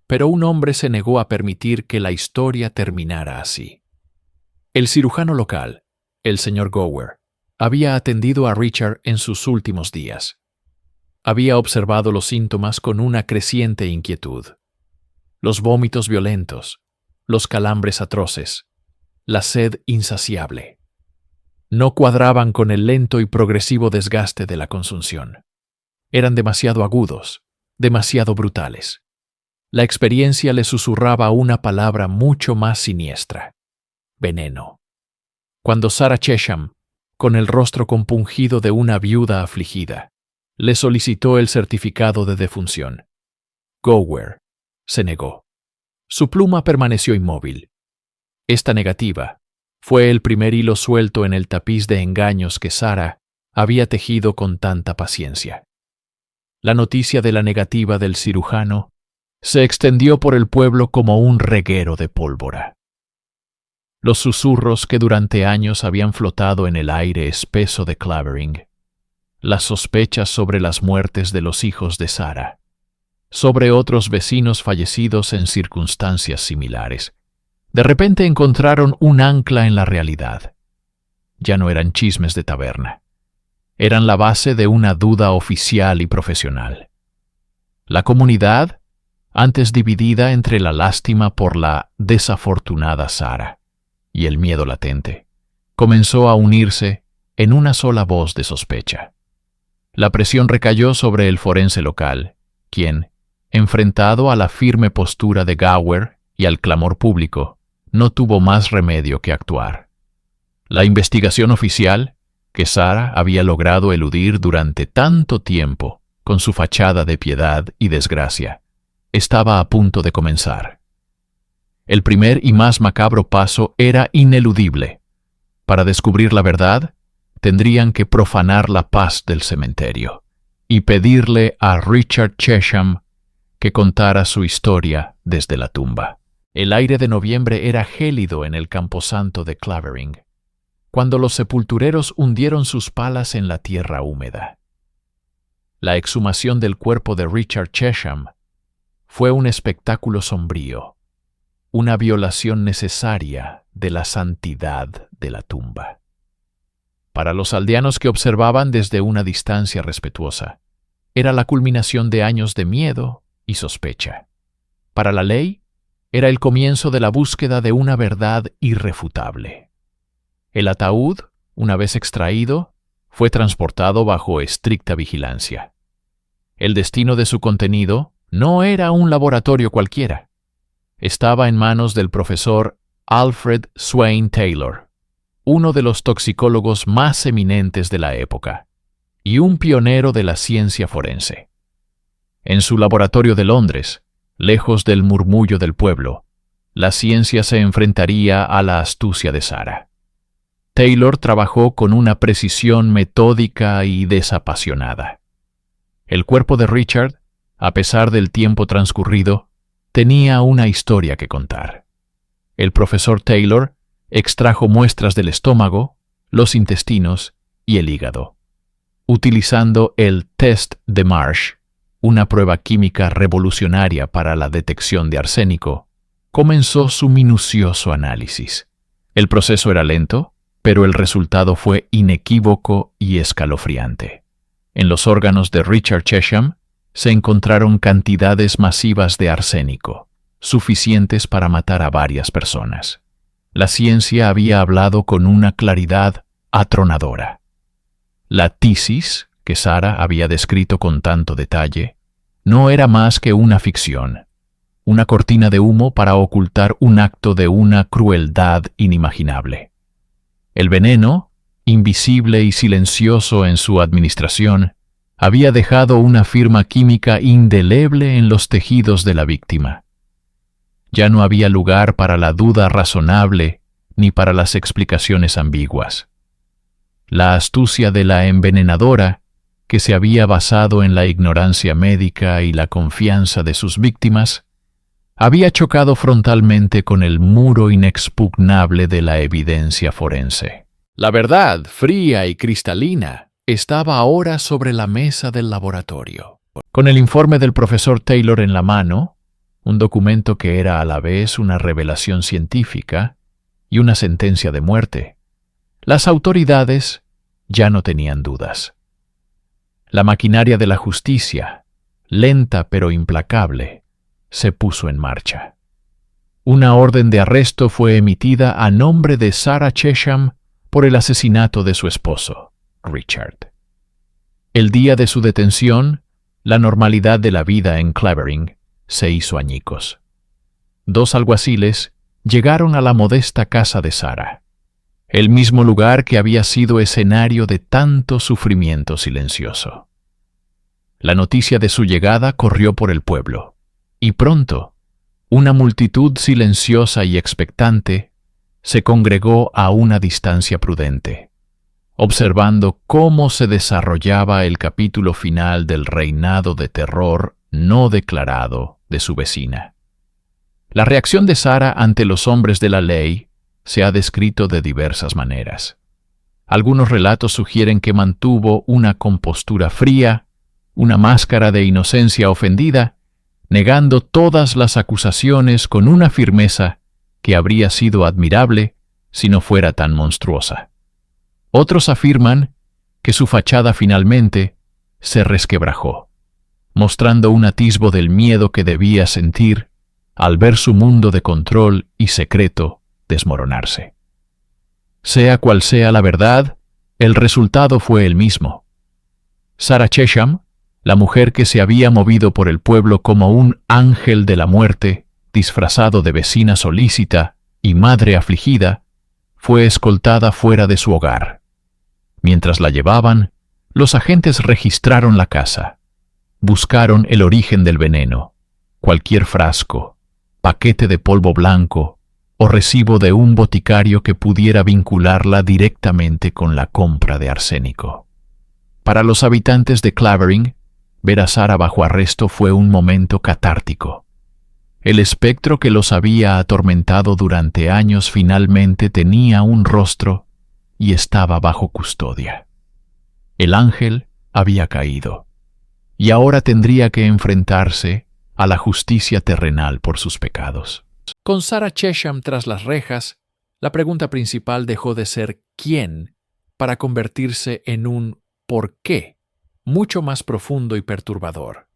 [SPEAKER 1] Pero un hombre se negó a permitir que la historia terminara así. El cirujano local, el señor Gower, había atendido a Richard en sus últimos días. Había observado los síntomas con una creciente inquietud. Los vómitos violentos, los calambres atroces, la sed insaciable. No cuadraban con el lento y progresivo desgaste de la consunción. Eran demasiado agudos, demasiado brutales. La experiencia le susurraba una palabra mucho más siniestra: veneno. Cuando Sarah Chesham, con el rostro compungido de una viuda afligida, le solicitó el certificado de defunción, Gower se negó. Su pluma permaneció inmóvil. Esta negativa fue el primer hilo suelto en el tapiz de engaños que Sarah había tejido con tanta paciencia. La noticia de la negativa del cirujano se extendió por el pueblo como un reguero de pólvora. Los susurros que durante años habían flotado en el aire espeso de Clavering, las sospechas sobre las muertes de los hijos de Sarah, sobre otros vecinos fallecidos en circunstancias similares, de repente encontraron un ancla en la realidad. Ya no eran chismes de taberna. Eran la base de una duda oficial y profesional. La comunidad, antes dividida entre la lástima por la desafortunada Sarah y el miedo latente, comenzó a unirse en una sola voz de sospecha. La presión recayó sobre el forense local, quien, enfrentado a la firme postura de Gower y al clamor público, no tuvo más remedio que actuar. La investigación oficial, que Sarah había logrado eludir durante tanto tiempo con su fachada de piedad y desgracia, estaba a punto de comenzar. El primer y más macabro paso era ineludible. Para descubrir la verdad, tendrían que profanar la paz del cementerio y pedirle a Richard Chesham que contara su historia desde la tumba. El aire de noviembre era gélido en el camposanto de Clavering, cuando los sepultureros hundieron sus palas en la tierra húmeda. La exhumación del cuerpo de Richard Chesham fue un espectáculo sombrío, una violación necesaria de la santidad de la tumba. Para los aldeanos que observaban desde una distancia respetuosa, era la culminación de años de miedo y sospecha. Para la ley, era el comienzo de la búsqueda de una verdad irrefutable. El ataúd, una vez extraído, fue transportado bajo estricta vigilancia. El destino de su contenido no era un laboratorio cualquiera. Estaba en manos del profesor Alfred Swain Taylor, uno de los toxicólogos más eminentes de la época y un pionero de la ciencia forense. En su laboratorio de Londres, lejos del murmullo del pueblo, la ciencia se enfrentaría a la astucia de Sarah. Taylor trabajó con una precisión metódica y desapasionada. El cuerpo de Richard, a pesar del tiempo transcurrido, tenía una historia que contar. El profesor Taylor extrajo muestras del estómago, los intestinos y el hígado. Utilizando el test de Marsh, una prueba química revolucionaria para la detección de arsénico, comenzó su minucioso análisis. El proceso era lento, pero el resultado fue inequívoco y escalofriante. En los órganos de Richard Chesham se encontraron cantidades masivas de arsénico, suficientes para matar a varias personas. La ciencia había hablado con una claridad atronadora. La tisis, que Sarah había descrito con tanto detalle, no era más que una ficción, una cortina de humo para ocultar un acto de una crueldad inimaginable. El veneno, invisible y silencioso en su administración, había dejado una firma química indeleble en los tejidos de la víctima. Ya no había lugar para la duda razonable ni para las explicaciones ambiguas. La astucia de la envenenadora, que se había basado en la ignorancia médica y la confianza de sus víctimas, había chocado frontalmente con el muro inexpugnable de la evidencia forense. La verdad, fría y cristalina, estaba ahora sobre la mesa del laboratorio. Con el informe del profesor Taylor en la mano, un documento que era a la vez una revelación científica y una sentencia de muerte, las autoridades ya no tenían dudas. La maquinaria de la justicia, lenta pero implacable, se puso en marcha. Una orden de arresto fue emitida a nombre de Sarah Chesham por el asesinato de su esposo, Richard. El día de su detención, la normalidad de la vida en Clavering se hizo añicos. 2 alguaciles llegaron a la modesta casa de Sarah, el mismo lugar que había sido escenario de tanto sufrimiento silencioso. La noticia de su llegada corrió por el pueblo, y pronto, una multitud silenciosa y expectante se congregó a una distancia prudente, observando cómo se desarrollaba el capítulo final del reinado de terror no declarado de su vecina. La reacción de Sarah ante los hombres de la ley se ha descrito de diversas maneras. Algunos relatos sugieren que mantuvo una compostura fría, una máscara de inocencia ofendida, negando todas las acusaciones con una firmeza que habría sido admirable si no fuera tan monstruosa. Otros afirman que su fachada finalmente se resquebrajó, mostrando un atisbo del miedo que debía sentir al ver su mundo de control y secreto desmoronarse. Sea cual sea la verdad, el resultado fue el mismo. Sarah Chesham, la mujer que se había movido por el pueblo como un ángel de la muerte, disfrazado de vecina solícita y madre afligida, fue escoltada fuera de su hogar. Mientras la llevaban, los agentes registraron la casa. Buscaron el origen del veneno, cualquier frasco, paquete de polvo blanco o recibo de un boticario que pudiera vincularla directamente con la compra de arsénico. Para los habitantes de Clavering, ver a Sarah bajo arresto fue un momento catártico. El espectro que los había atormentado durante años finalmente tenía un rostro y estaba bajo custodia. El ángel había caído, y ahora tendría que enfrentarse a la justicia terrenal por sus pecados. Con Sarah Chesham tras las rejas, la pregunta principal dejó de ser ¿quién? Para convertirse en un ¿por qué? Mucho más profundo y perturbador.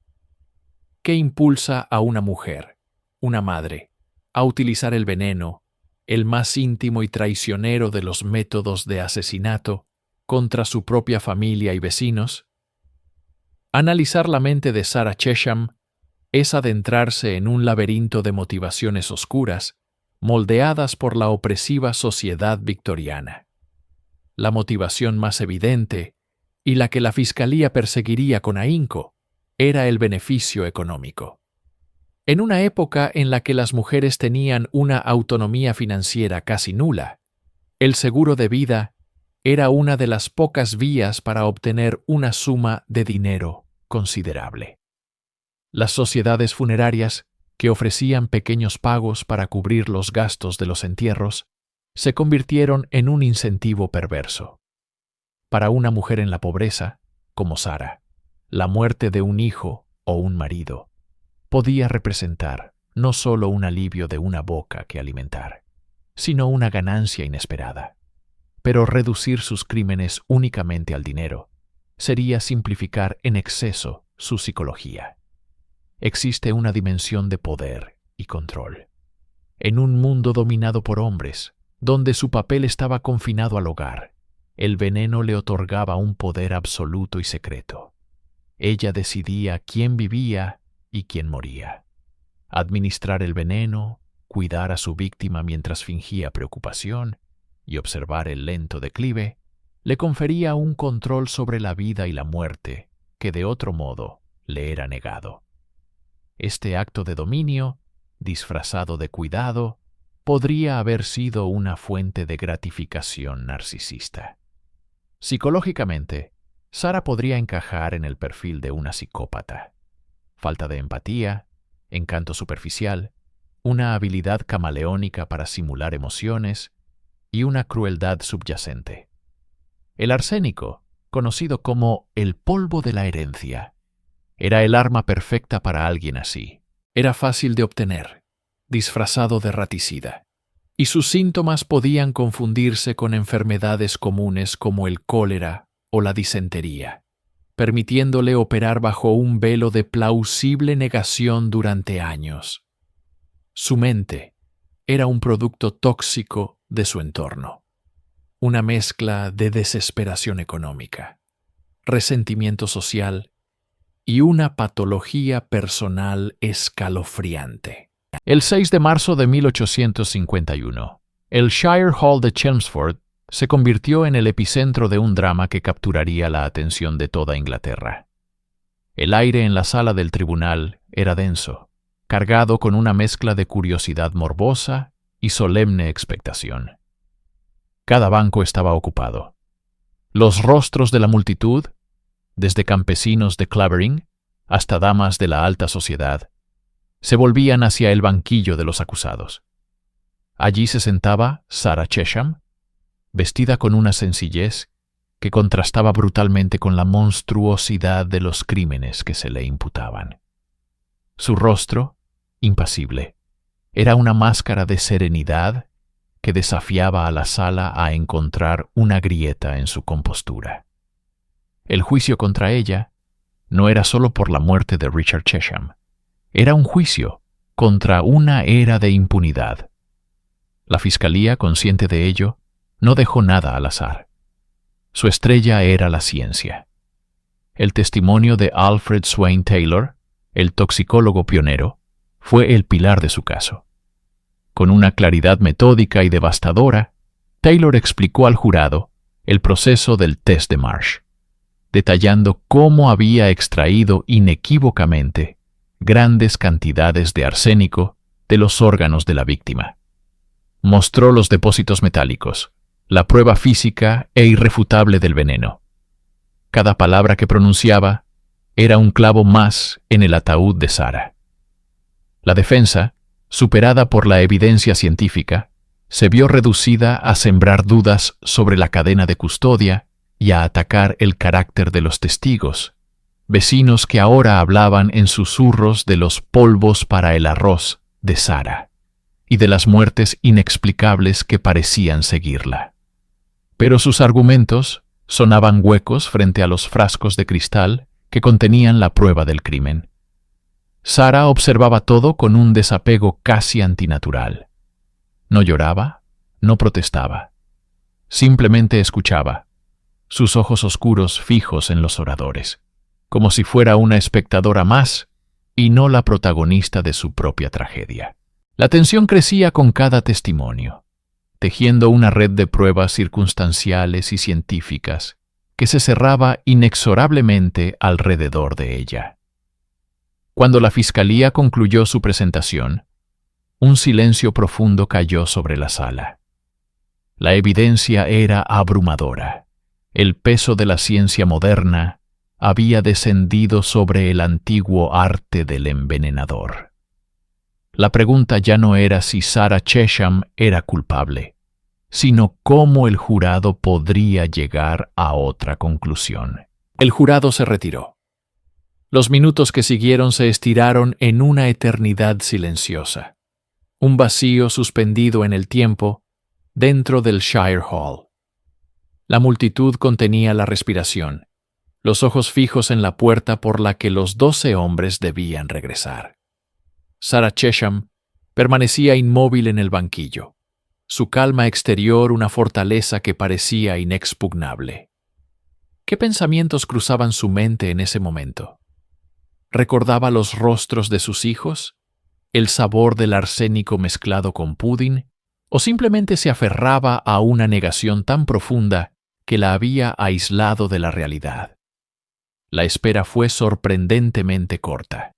[SPEAKER 1] ¿Qué impulsa a una mujer, una madre, a utilizar el veneno, el más íntimo y traicionero de los métodos de asesinato, contra su propia familia y vecinos? Analizar la mente de Sarah Chesham es adentrarse en un laberinto de motivaciones oscuras moldeadas por la opresiva sociedad victoriana. La motivación más evidente, y la que la Fiscalía perseguiría con ahínco, era el beneficio económico. En una época en la que las mujeres tenían una autonomía financiera casi nula, el seguro de vida era una de las pocas vías para obtener una suma de dinero considerable. Las sociedades funerarias, que ofrecían pequeños pagos para cubrir los gastos de los entierros, se convirtieron en un incentivo perverso. Para una mujer en la pobreza, como Sara, la muerte de un hijo o un marido podía representar no solo un alivio de una boca que alimentar, sino una ganancia inesperada. Pero reducir sus crímenes únicamente al dinero sería simplificar en exceso su psicología. Existe una dimensión de poder y control. En un mundo dominado por hombres, donde su papel estaba confinado al hogar, el veneno le otorgaba un poder absoluto y secreto. Ella decidía quién vivía y quién moría. Administrar el veneno, cuidar a su víctima mientras fingía preocupación y observar el lento declive, le confería un control sobre la vida y la muerte que de otro modo le era negado. Este acto de dominio, disfrazado de cuidado, podría haber sido una fuente de gratificación narcisista. Psicológicamente, Sara podría encajar en el perfil de una psicópata. Falta de empatía, encanto superficial, una habilidad camaleónica para simular emociones y una crueldad subyacente. El arsénico, conocido como el polvo de la herencia, era el arma perfecta para alguien así. Era fácil de obtener, disfrazado de raticida, y sus síntomas podían confundirse con enfermedades comunes como el cólera o la disentería, permitiéndole operar bajo un velo de plausible negación durante años. Su mente era un producto tóxico de su entorno, una mezcla de desesperación económica, resentimiento social y una patología personal escalofriante. El 6 de marzo de 1851, el Shire Hall de Chelmsford se convirtió en el epicentro de un drama que capturaría la atención de toda Inglaterra. El aire en la sala del tribunal era denso, cargado con una mezcla de curiosidad morbosa y solemne expectación. Cada banco estaba ocupado. Los rostros de la multitud, desde campesinos de Clavering hasta damas de la alta sociedad, se volvían hacia el banquillo de los acusados. Allí se sentaba Sarah Chesham, vestida con una sencillez que contrastaba brutalmente con la monstruosidad de los crímenes que se le imputaban. Su rostro, impasible, era una máscara de serenidad que desafiaba a la sala a encontrar una grieta en su compostura. El juicio contra ella no era solo por la muerte de Richard Chesham, era un juicio contra una era de impunidad. La Fiscalía, consciente de ello, no dejó nada al azar. Su estrella era la ciencia. El testimonio de Alfred Swain Taylor, el toxicólogo pionero, fue el pilar de su caso. Con una claridad metódica y devastadora, Taylor explicó al jurado el proceso del test de Marsh, detallando cómo había extraído inequívocamente grandes cantidades de arsénico de los órganos de la víctima. Mostró los depósitos metálicos, la prueba física e irrefutable del veneno. Cada palabra que pronunciaba era un clavo más en el ataúd de Sara. La defensa, superada por la evidencia científica, se vio reducida a sembrar dudas sobre la cadena de custodia y a atacar el carácter de los testigos, vecinos que ahora hablaban en susurros de los polvos para el arroz de Sara y de las muertes inexplicables que parecían seguirla. Pero sus argumentos sonaban huecos frente a los frascos de cristal que contenían la prueba del crimen. Sara observaba todo con un desapego casi antinatural. No lloraba, no protestaba. Simplemente escuchaba, sus ojos oscuros fijos en los oradores, como si fuera una espectadora más y no la protagonista de su propia tragedia. La tensión crecía con cada testimonio, tejiendo una red de pruebas circunstanciales y científicas que se cerraba inexorablemente alrededor de ella. Cuando la fiscalía concluyó su presentación, un silencio profundo cayó sobre la sala. La evidencia era abrumadora. El peso de la ciencia moderna había descendido sobre el antiguo arte del envenenador. La pregunta ya no era si Sarah Chesham era culpable, sino cómo el jurado podría llegar a otra conclusión. El jurado se retiró. Los minutos que siguieron se estiraron en una eternidad silenciosa, un vacío suspendido en el tiempo dentro del Shire Hall. La multitud contenía la respiración, los ojos fijos en la puerta por la que los 12 hombres debían regresar. Sarah Chesham permanecía inmóvil en el banquillo, su calma exterior una fortaleza que parecía inexpugnable. ¿Qué pensamientos cruzaban su mente en ese momento? ¿Recordaba los rostros de sus hijos? ¿El sabor del arsénico mezclado con pudding? ¿O simplemente se aferraba a una negación tan profunda que la había aislado de la realidad? La espera fue sorprendentemente corta.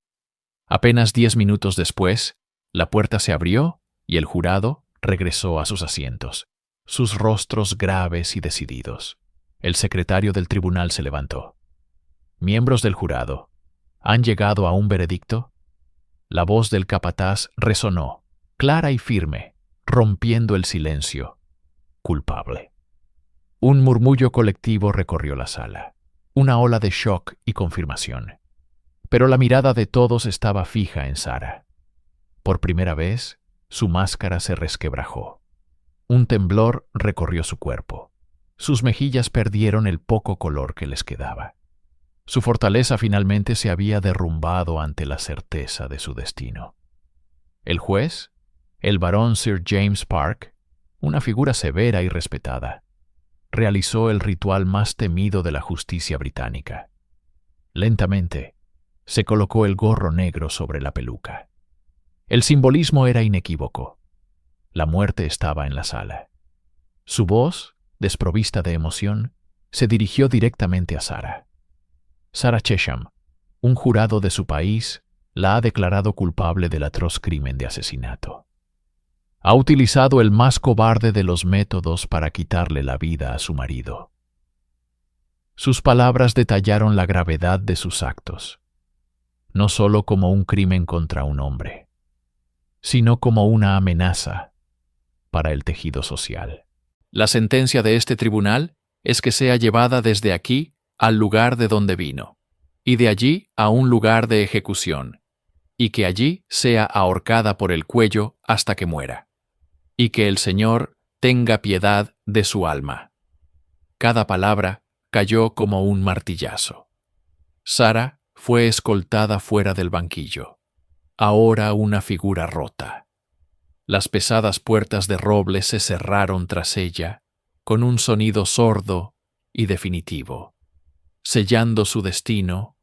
[SPEAKER 1] Apenas 10 minutos después, la puerta se abrió y el jurado regresó a sus asientos, sus rostros graves y decididos. El secretario del tribunal se levantó. Miembros del jurado, ¿han llegado a un veredicto? La voz del capataz resonó, clara y firme, rompiendo el silencio. Culpable. Un murmullo colectivo recorrió la sala, una ola de shock y confirmación. Pero la mirada de todos estaba fija en Sarah. Por primera vez, su máscara se resquebrajó. Un temblor recorrió su cuerpo. Sus mejillas perdieron el poco color que les quedaba. Su fortaleza finalmente se había derrumbado ante la certeza de su destino. El juez, el barón Sir James Park, una figura severa y respetada, realizó el ritual más temido de la justicia británica. Lentamente, se colocó el gorro negro sobre la peluca. El simbolismo era inequívoco. La muerte estaba en la sala. Su voz, desprovista de emoción, se dirigió directamente a Sarah. Sarah Chesham, un jurado de su país, la ha declarado culpable del atroz crimen de asesinato. Ha utilizado el más cobarde de los métodos para quitarle la vida a su marido. Sus palabras detallaron la gravedad de sus actos, no solo como un crimen contra un hombre, sino como una amenaza para el tejido social. La sentencia de este tribunal es que sea llevada desde aquí al lugar de donde vino, y de allí a un lugar de ejecución, y que allí sea ahorcada por el cuello hasta que muera, y que el Señor tenga piedad de su alma. Cada palabra cayó como un martillazo. Sarah fue escoltada fuera del banquillo, ahora una figura rota. Las pesadas puertas de roble se cerraron tras ella, con un sonido sordo y definitivo, sellando su destino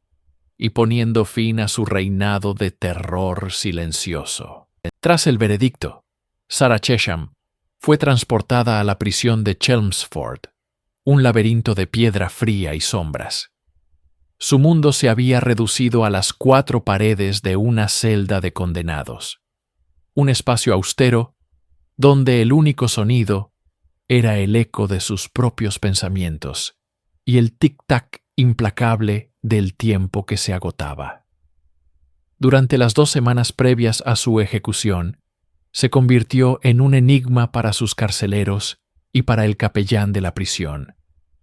[SPEAKER 1] y poniendo fin a su reinado de terror silencioso. Tras el veredicto, Sarah Chesham fue transportada a la prisión de Chelmsford, un laberinto de piedra fría y sombras. Su mundo se había reducido a las 4 paredes de una celda de condenados, un espacio austero donde el único sonido era el eco de sus propios pensamientos y el tic-tac implacable del tiempo que se agotaba. Durante las 2 semanas previas a su ejecución, se convirtió en un enigma para sus carceleros y para el capellán de la prisión,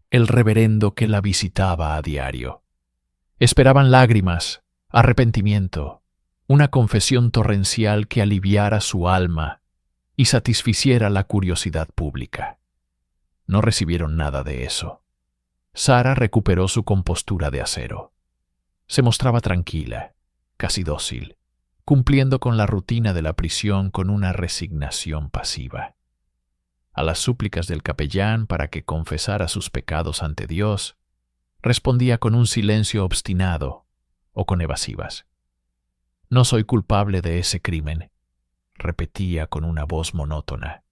[SPEAKER 1] el reverendo que la visitaba a diario. Esperaban lágrimas, arrepentimiento, una confesión torrencial que aliviara su alma y satisficiera la curiosidad pública. No recibieron nada de eso. Sarah recuperó su compostura de acero. Se mostraba tranquila, casi dócil, cumpliendo con la rutina de la prisión con una resignación pasiva. A las súplicas del capellán para que confesara sus pecados ante Dios, respondía con un silencio obstinado o con evasivas. «No soy culpable de ese crimen», repetía con una voz monótona,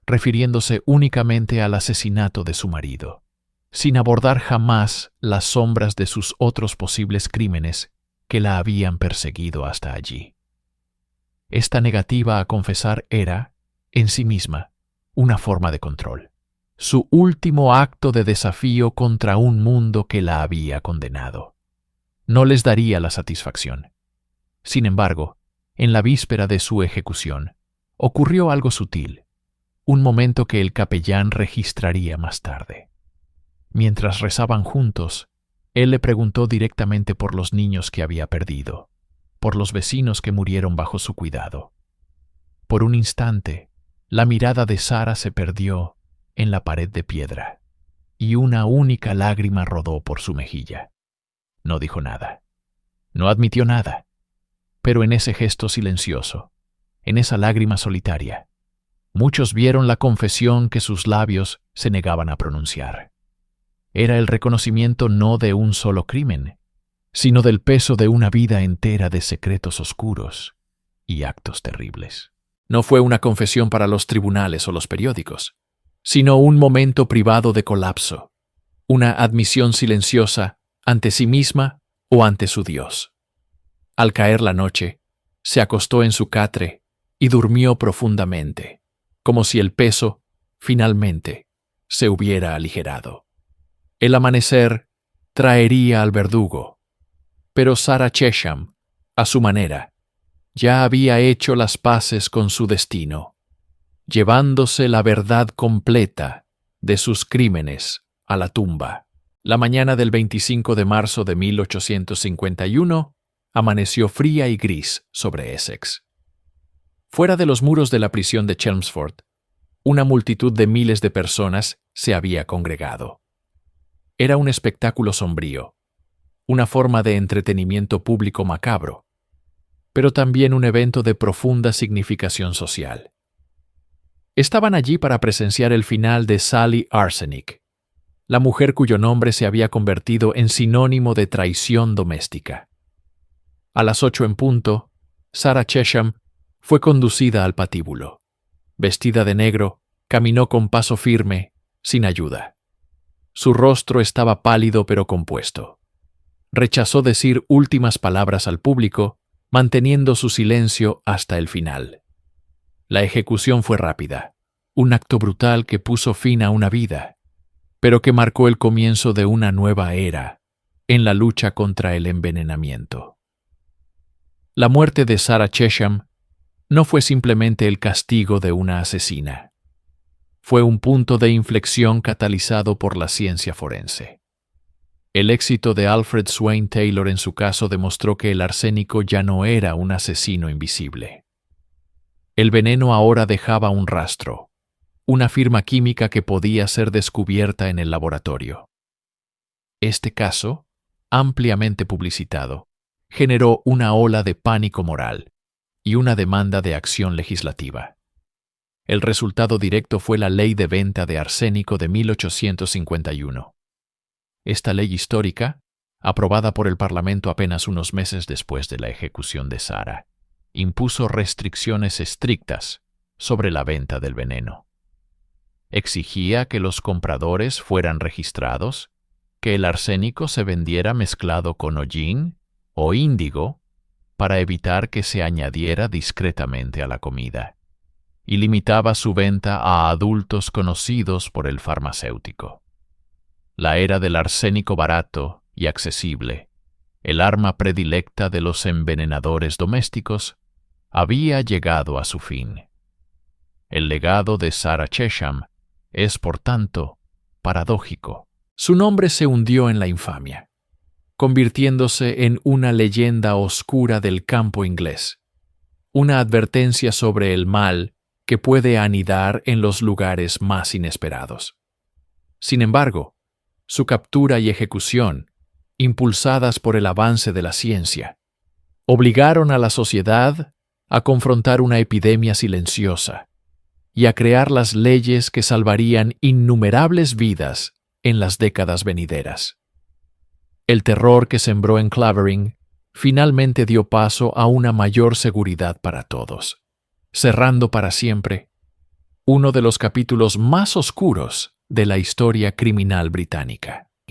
[SPEAKER 1] refiriéndose únicamente al asesinato de su marido, sin abordar jamás las sombras de sus otros posibles crímenes que la habían perseguido hasta allí. Esta negativa a confesar era, en sí misma, una forma de control, su último acto de desafío contra un mundo que la había condenado. No les daría la satisfacción. Sin embargo, en la víspera de su ejecución, ocurrió algo sutil, un momento que el capellán registraría más tarde. Mientras rezaban juntos, él le preguntó directamente por los niños que había perdido, por los vecinos que murieron bajo su cuidado. Por un instante, la mirada de Sara se perdió en la pared de piedra, y una única lágrima rodó por su mejilla. No dijo nada. No admitió nada. Pero en ese gesto silencioso, en esa lágrima solitaria, muchos vieron la confesión que sus labios se negaban a pronunciar. Era el reconocimiento no de un solo crimen, sino del peso de una vida entera de secretos oscuros y actos terribles. No fue una confesión para los tribunales o los periódicos, sino un momento privado de colapso, una admisión silenciosa ante sí misma o ante su Dios. Al caer la noche, se acostó en su catre y durmió profundamente, como si el peso, finalmente, se hubiera aligerado. El amanecer traería al verdugo, pero Sarah Chesham, a su manera, ya había hecho las paces con su destino, llevándose la verdad completa de sus crímenes a la tumba. La mañana del 25 de marzo de 1851 amaneció fría y gris sobre Essex. Fuera de los muros de la prisión de Chelmsford, una multitud de miles de personas se había congregado. Era un espectáculo sombrío, una forma de entretenimiento público macabro, pero también un evento de profunda significación social. Estaban allí para presenciar el final de Sally Arsenic, la mujer cuyo nombre se había convertido en sinónimo de traición doméstica. A las 8 en punto, Sarah Chesham fue conducida al patíbulo. Vestida de negro, caminó con paso firme, sin ayuda. Su rostro estaba pálido pero compuesto. Rechazó decir últimas palabras al público, manteniendo su silencio hasta el final. La ejecución fue rápida, un acto brutal que puso fin a una vida, pero que marcó el comienzo de una nueva era en la lucha contra el envenenamiento. La muerte de Sarah Chesham no fue simplemente el castigo de una asesina. Fue un punto de inflexión catalizado por la ciencia forense. El éxito de Alfred Swain Taylor en su caso demostró que el arsénico ya no era un asesino invisible. El veneno ahora dejaba un rastro, una firma química que podía ser descubierta en el laboratorio. Este caso, ampliamente publicitado, generó una ola de pánico moral y una demanda de acción legislativa. El resultado directo fue la Ley de Venta de Arsénico de 1851. Esta ley histórica, aprobada por el Parlamento apenas unos meses después de la ejecución de Sarah, impuso restricciones estrictas sobre la venta del veneno. Exigía que los compradores fueran registrados, que el arsénico se vendiera mezclado con hollín o índigo para evitar que se añadiera discretamente a la comida, y limitaba su venta a adultos conocidos por el farmacéutico. La era del arsénico barato y accesible, el arma predilecta de los envenenadores domésticos, había llegado a su fin. El legado de Sarah Chesham es, por tanto, paradójico. Su nombre se hundió en la infamia, convirtiéndose en una leyenda oscura del campo inglés, una advertencia sobre el mal que puede anidar en los lugares más inesperados. Sin embargo, su captura y ejecución, impulsadas por el avance de la ciencia, obligaron a la sociedad a confrontar una epidemia silenciosa y a crear las leyes que salvarían innumerables vidas en las décadas venideras. El terror que sembró en Clavering finalmente dio paso a una mayor seguridad para todos. cerrando para siempre uno de los capítulos más oscuros de la historia criminal británica.